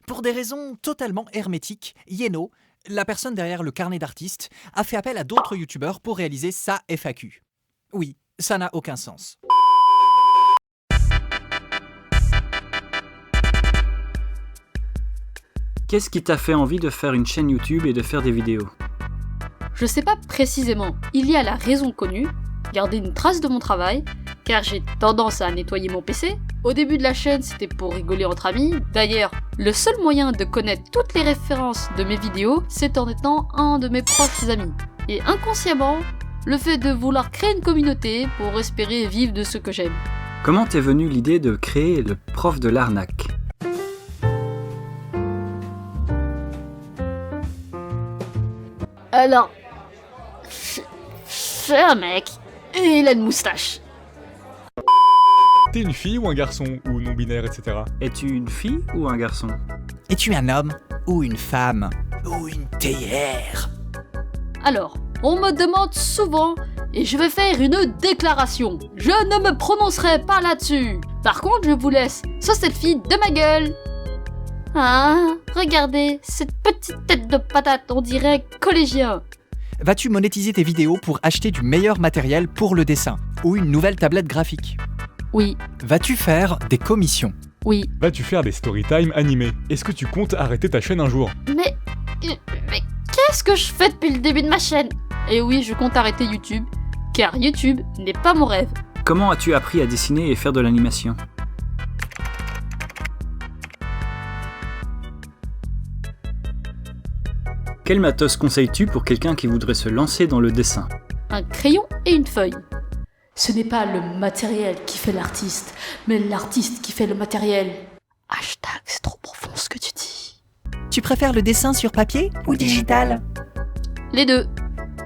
Pour des raisons totalement hermétiques, Yeno, la personne derrière le carnet d'artistes, a fait appel à d'autres youtubeurs pour réaliser sa FAQ. Oui, ça n'a aucun sens. Qu'est-ce qui t'a fait envie de faire une chaîne YouTube et de faire des vidéos? Je sais pas précisément, il y a la raison connue, garder une trace de mon travail, car j'ai tendance à nettoyer mon PC. Au début de la chaîne, c'était pour rigoler entre amis. D'ailleurs, le seul moyen de connaître toutes les références de mes vidéos, c'est en étant un de mes proches amis. Et inconsciemment, le fait de vouloir créer une communauté pour espérer vivre de ce que j'aime. Comment t'es venue l'idée de créer le prof de l'arnaque? Alors, c'est un mec, et il a une moustache. T'es une fille ou un garçon, ou non-binaire, etc. Es-tu une fille ou un garçon? Es-tu un homme ou une femme ou une théière? Alors, on me demande souvent, et je vais faire une déclaration. Je ne me prononcerai pas là-dessus. Par contre, je vous laisse ce selfie de ma gueule. Ah, regardez, cette petite tête de patate, on dirait collégien. Vas-tu monétiser tes vidéos pour acheter du meilleur matériel pour le dessin ou une nouvelle tablette graphique? Oui, Vas-tu faire des commissions? oui. Vas-tu faire des storytime animés? Est-ce que tu comptes arrêter ta chaîne un jour? Mais qu'est-ce que je fais depuis le début de ma chaîne? Et oui, je compte arrêter YouTube, car YouTube n'est pas mon rêve. Comment as-tu appris à dessiner et faire de l'animation? Quel matos conseilles-tu pour quelqu'un qui voudrait se lancer dans le dessin? Un crayon et une feuille. Ce n'est pas le matériel qui fait l'artiste, mais l'artiste qui fait le matériel. Hashtag, c'est trop profond ce que tu dis. Tu préfères le dessin sur papier ou digital? Les deux.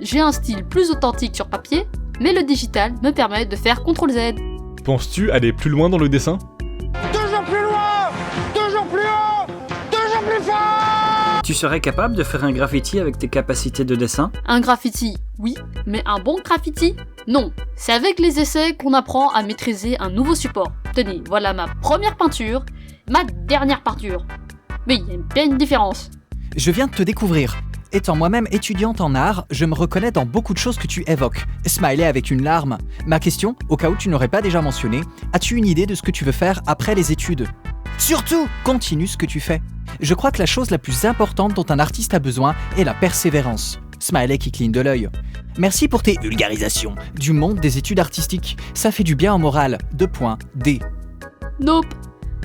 J'ai un style plus authentique sur papier, mais le digital me permet de faire CTRL-Z. Penses-tu aller plus loin dans le dessin? Toujours plus loin, toujours plus haut, toujours plus fort. Tu serais capable de faire un graffiti avec tes capacités de dessin? Un graffiti, oui, mais un bon graffiti, non. C'est avec les essais qu'on apprend à maîtriser un nouveau support. Tenez, voilà ma première peinture, ma dernière peinture. Mais il y a bien une différence. Je viens de te découvrir. Étant moi-même étudiante en art, je me reconnais dans beaucoup de choses que tu évoques. Smiley avec une larme. Ma question, au cas où tu n'aurais pas déjà mentionné, as-tu une idée de ce que tu veux faire après les études? Surtout, continue ce que tu fais. Je crois que la chose la plus importante dont un artiste a besoin est la persévérance. Smiley qui cligne de l'œil. Merci pour tes vulgarisations du monde des études artistiques. Ça fait du bien au moral. 2.D. Nope.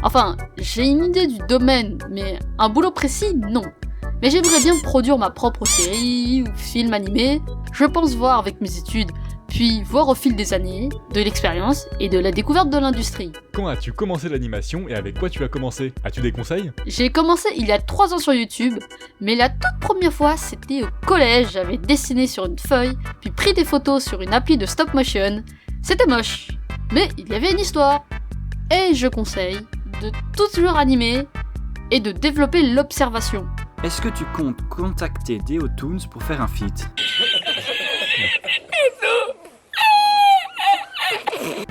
Enfin, j'ai une idée du domaine, mais un boulot précis, non. Mais j'aimerais bien produire ma propre série ou film animé. Je pense voir avec mes études, puis voir au fil des années, de l'expérience et de la découverte de l'industrie. Quand as-tu commencé l'animation et avec quoi tu as commencé? As-tu des conseils? J'ai commencé il y a 3 ans sur YouTube, mais la toute première fois c'était au collège, j'avais dessiné sur une feuille, puis pris des photos sur une appli de stop motion. C'était moche, mais il y avait une histoire. Et je conseille de toujours animer et de développer l'observation. Est-ce que tu comptes contacter Deotoons pour faire un feat?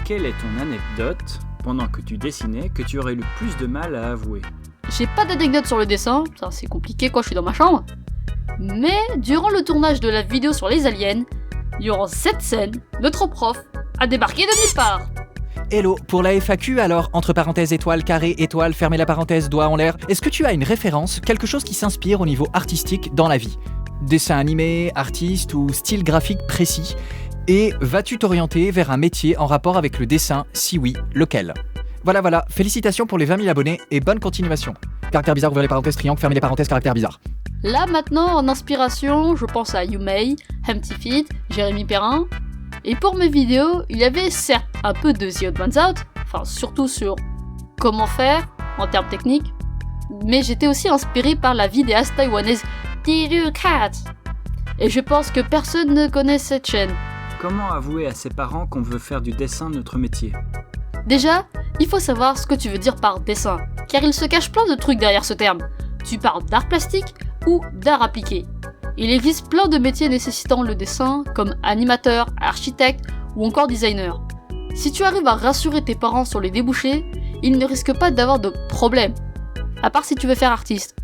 Quelle est ton anecdote, pendant que tu dessinais, que tu aurais eu le plus de mal à avouer? J'ai pas d'anecdote sur le dessin, ça c'est compliqué quand je suis dans ma chambre. Mais durant le tournage de la vidéo sur les aliens, durant cette scène, notre prof a débarqué de nulle part. Hello, pour la FAQ alors, entre parenthèses étoile, carré, étoile, fermez la parenthèse, doigt en l'air, est-ce que tu as une référence, quelque chose qui s'inspire au niveau artistique dans la vie? Dessin animé, artiste ou style graphique précis? Et vas-tu t'orienter vers un métier en rapport avec le dessin? Si oui, lequel? Voilà, félicitations pour les 20 000 abonnés et bonne continuation. Caractère bizarre, ouvrez les parenthèses, triangle, fermez les parenthèses, caractère bizarre. Là maintenant, en inspiration, je pense à Yumei, Empty Feet, Jérémy Perrin. Et pour mes vidéos, il y avait certes un peu de The Odd Ones Out, enfin surtout sur comment faire en termes techniques, mais j'étais aussi inspiré par la vidéaste taïwanaise Tiru Cat. Et je pense que personne ne connaît cette chaîne. Comment avouer à ses parents qu'on veut faire du dessin notre métier? Déjà, il faut savoir ce que tu veux dire par dessin, car il se cache plein de trucs derrière ce terme. Tu parles d'art plastique ou d'art appliqué. Il existe plein de métiers nécessitant le dessin, comme animateur, architecte ou encore designer. Si tu arrives à rassurer tes parents sur les débouchés, ils ne risquent pas d'avoir de problème. À part si tu veux faire artiste.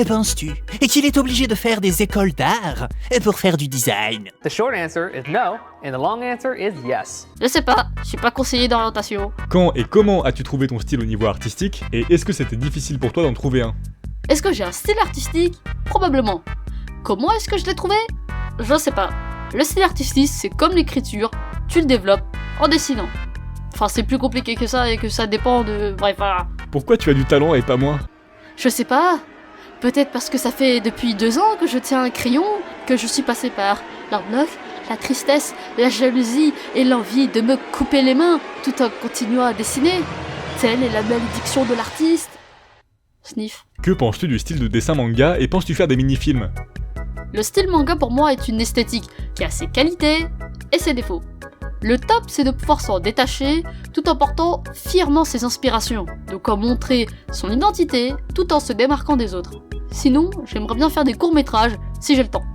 Penses-tu qu'il est obligé de faire des écoles d'art pour faire du design? The short answer is no, and the long answer is yes. Je sais pas, je suis pas conseiller d'orientation. Quand et comment as-tu trouvé ton style au niveau artistique, et est-ce que c'était difficile pour toi d'en trouver un? Est-ce que j'ai un style artistique? Probablement. Comment est-ce que je l'ai trouvé? Je sais pas. Le style artistique, c'est comme l'écriture, tu le développes en dessinant. Enfin, c'est plus compliqué que ça et que ça dépend de... Bref, voilà. Pourquoi tu as du talent et pas moi? Je sais pas. Peut-être parce que ça fait depuis 2 ans que je tiens un crayon, que je suis passé par l'arnaque, la tristesse, la jalousie et l'envie de me couper les mains tout en continuant à dessiner. Telle est la malédiction de l'artiste. Sniff. Que penses-tu du style de dessin manga et penses-tu faire des mini-films? Le style manga pour moi est une esthétique qui a ses qualités et ses défauts. Le top, c'est de pouvoir s'en détacher tout en portant fièrement ses inspirations, donc en montrer son identité tout en se démarquant des autres. Sinon, j'aimerais bien faire des courts-métrages si j'ai le temps.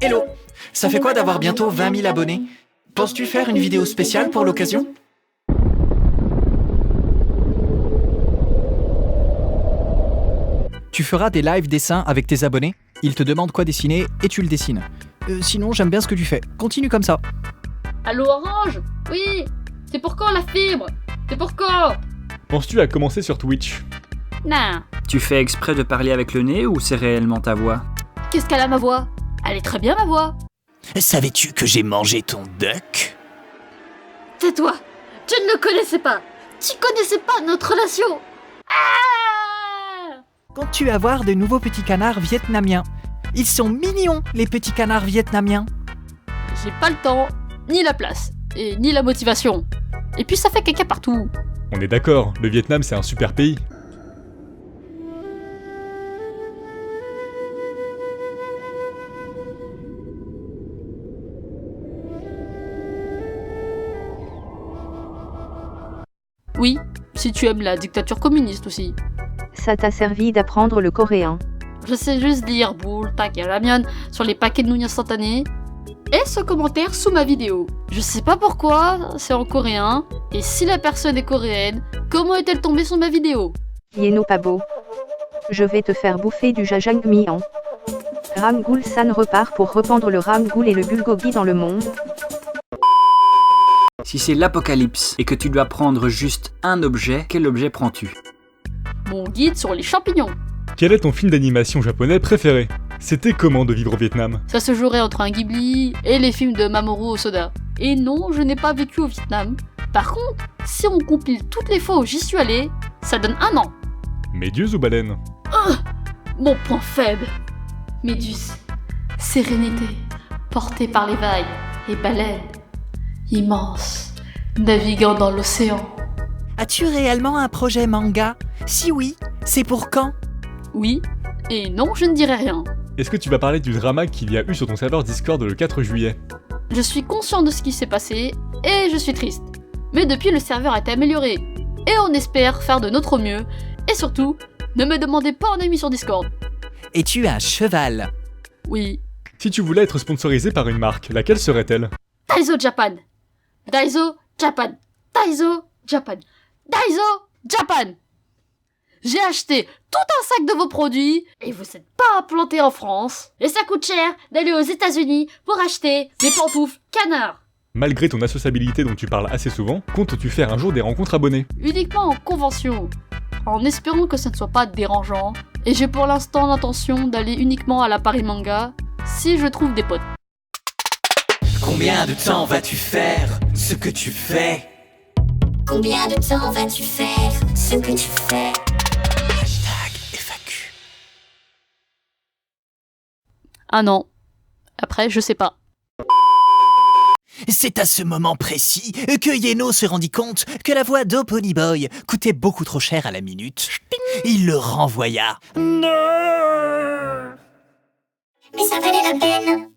Hello, ça fait quoi d'avoir bientôt 20 000 abonnés? Penses-tu faire une vidéo spéciale pour l'occasion? Tu feras des live dessins avec tes abonnés, ils te demandent quoi dessiner et tu le dessines. Sinon, j'aime bien ce que tu fais. Continue comme ça. Allô Orange? Oui. C'est pour quand la fibre? C'est pour quand? Penses-tu à commencer sur Twitch? Non. Tu fais exprès de parler avec le nez ou c'est réellement ta voix? Qu'est-ce qu'elle a ma voix? Elle est très bien ma voix. Savais-tu que j'ai mangé ton duck? Tais-toi. Tu ne le connaissais pas. Tu connaissais pas notre relation. Ah! Comptes-tu avoir de nouveaux petits canards vietnamiens? Ils sont mignons, les petits canards vietnamiens. J'ai pas le temps, ni la place, et ni la motivation. Et puis ça fait caca partout. On est d'accord, le Vietnam c'est un super pays. Oui, si tu aimes la dictature communiste aussi. Ça t'a servi d'apprendre le coréen. Je sais juste dire boule, tac et ramion sur les paquets de nouilles instantanées. Et ce commentaire sous ma vidéo. Je sais pas pourquoi, c'est en coréen. Et si la personne est coréenne, comment est-elle tombée sur ma vidéo? Yéno pas beau. Je vais te faire bouffer du jajangmyeon. Ramgoul-san repart pour rependre le Ramgoul et le bulgogi dans le monde. Si c'est l'apocalypse et que tu dois prendre juste un objet, quel objet prends-tu? Mon guide sur les champignons. Quel est ton film d'animation japonais préféré? C'était comment de vivre au Vietnam? Ça se jouerait entre un Ghibli et les films de Mamoru Hosoda. Et non, je n'ai pas vécu au Vietnam. Par contre, si on compile toutes les fois où j'y suis allé, ça donne 1 an. Méduse ou baleine? Mon point faible. Méduse. Sérénité. Portée par les vagues. Et baleine. Immense. Naviguant dans l'océan. As-tu réellement un projet manga? Si oui, c'est pour quand? Oui. Et non, je ne dirai rien. Est-ce que tu vas parler du drama qu'il y a eu sur ton serveur Discord le 4 juillet? Je suis conscient de ce qui s'est passé et je suis triste. Mais depuis, le serveur a été amélioré. Et on espère faire de notre mieux. Et surtout, ne me demandez pas en ami sur Discord. Es-tu un cheval? Oui. Si tu voulais être sponsorisé par une marque, laquelle serait-elle? Daiso Japan. Daiso Japan. Daiso Japan. Daiso Japan. J'ai acheté tout un sac de vos produits et vous n'êtes pas implanté en France. Et ça coûte cher d'aller aux États-Unis pour acheter des pantoufles canards. Malgré ton associabilité dont tu parles assez souvent, comptes-tu faire un jour des rencontres abonnées? Uniquement en convention, en espérant que ça ne soit pas dérangeant. Et j'ai pour l'instant l'intention d'aller uniquement à la Paris Manga si je trouve des potes. Combien de temps vas-tu faire ce que tu fais? Combien de temps vas-tu faire ce que tu fais? FAQ. 1 an. Après, je sais pas. C'est à ce moment précis que Yeno se rendit compte que la voix d'Oponyboy coûtait beaucoup trop cher à la minute. Il le renvoya. Mais ça valait la peine.